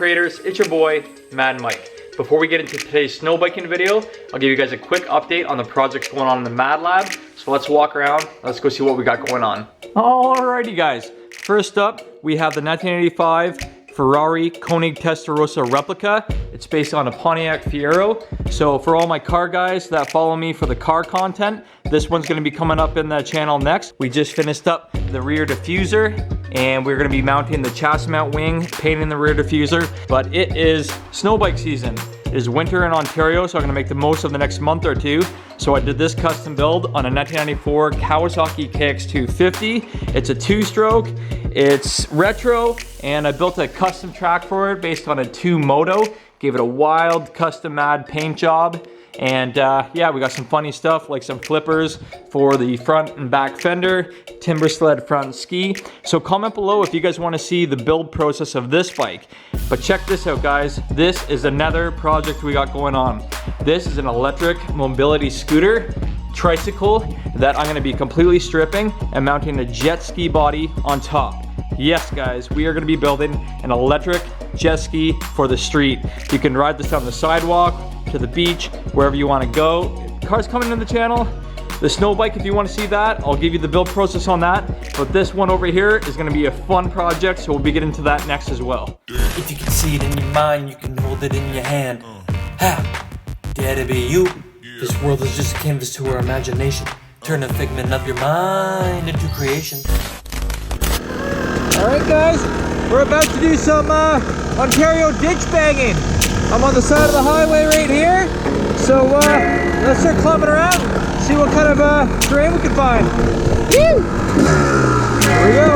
creators? It's your boy, Mad Mike. Before we get into today's snowbiking video, I'll give you guys a quick update on the projects going on in the Mad Lab. So let's walk around, let's go see what we got going on. Alrighty guys, first up, we have the 1985 Ferrari Koenig Testarossa replica. It's based on a Pontiac Fiero. So for all my car guys that follow me for the car content, this one's gonna be coming up in the channel next. We just finished up the rear diffuser and we're gonna be mounting the chassis mount wing, painting the rear diffuser. But it is snowbike season. It is winter in Ontario, so I'm gonna make the most of the next month or two. So I did this custom build on a 1994 Kawasaki KX250. It's a 2-stroke, it's retro, and I built a custom track for it based on a 2 Moto. Gave it a wild custom mad paint job. And yeah, we got some funny stuff like some flippers for the front and back fender, timber sled front ski. So comment below if you guys want to see the build process of this bike. But check this out guys, this is another project we got going on. This is an electric mobility scooter, tricycle, that I'm going to be completely stripping and mounting a jet ski body on top. Yes guys, we are going to be building an electric jet ski for the street. You can ride this on the sidewalk, to the beach, wherever you want to go. Cars coming to the channel. The snow bike, if you want to see that, I'll give you the build process on that. But this one over here is going to be a fun project, so we'll be getting to that next as well. If you can see it in your mind, you can hold it in your hand. Ha! Dare to be you. This world is just a canvas to our imagination. Turn a figment of your mind into creation. Alright guys, we're about to do some Ontario ditch banging. I'm on the side of the highway right here, so let's start climbing around, see what kind of terrain we can find. Woo! Here we go.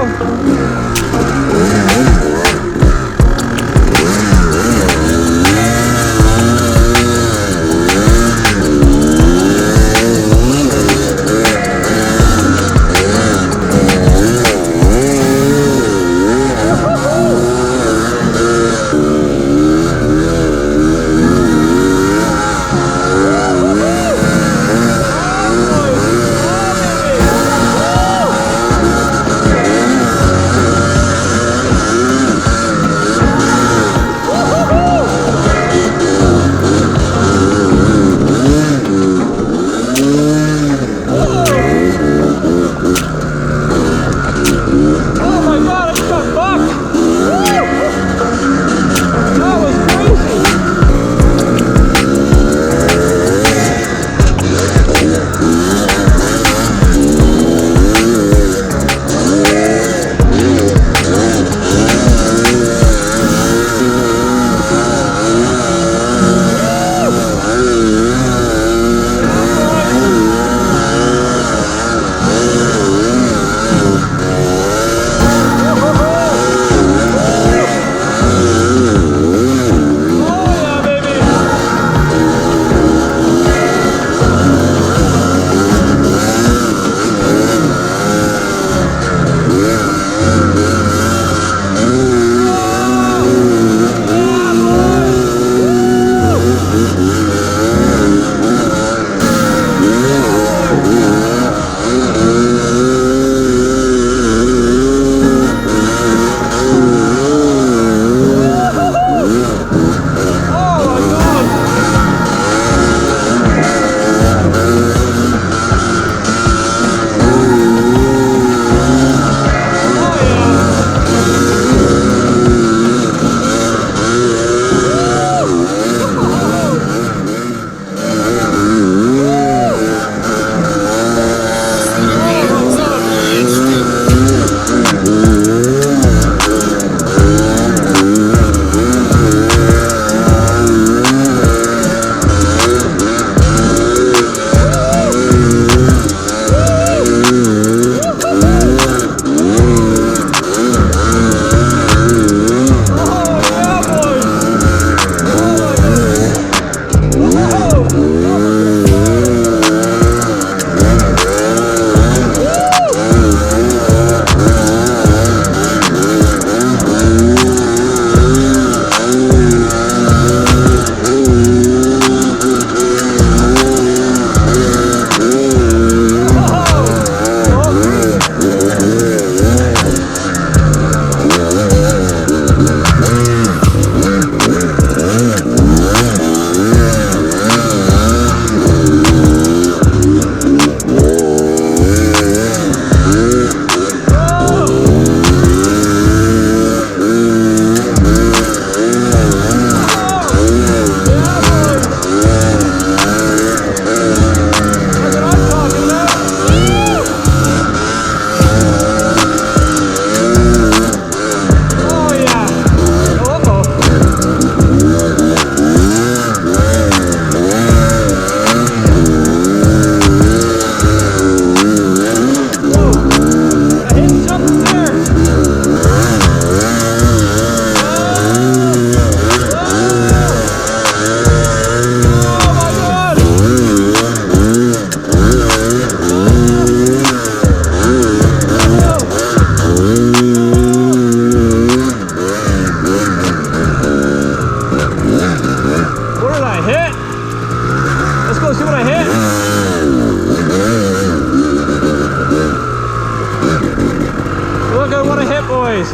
noise.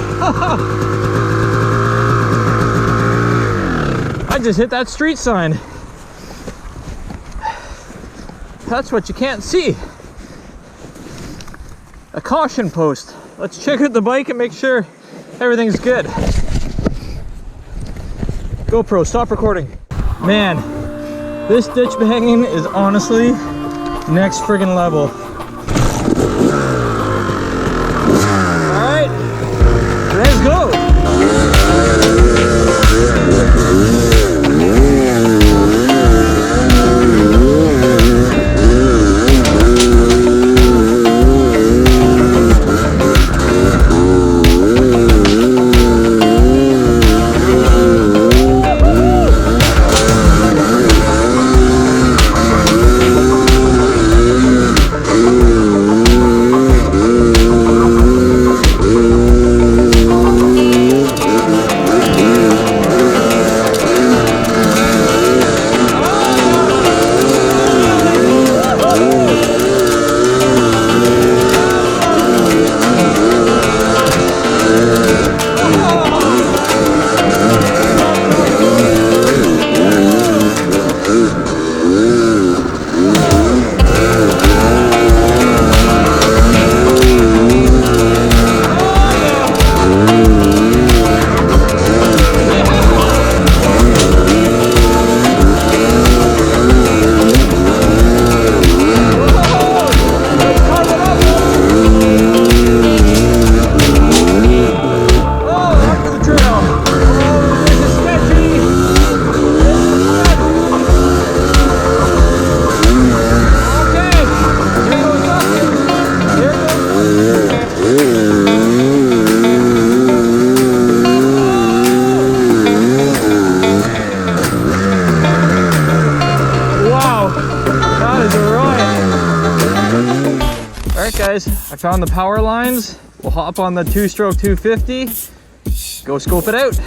I just hit that street sign. That's what you can't see. A caution post. Let's check out the bike and make sure everything's good. GoPro, stop recording. Man, this ditch banging is honestly next friggin' level. All right, let's go. Alright guys, I found the Powerlines. We'll hop on the 2-stroke 250, go scope it out.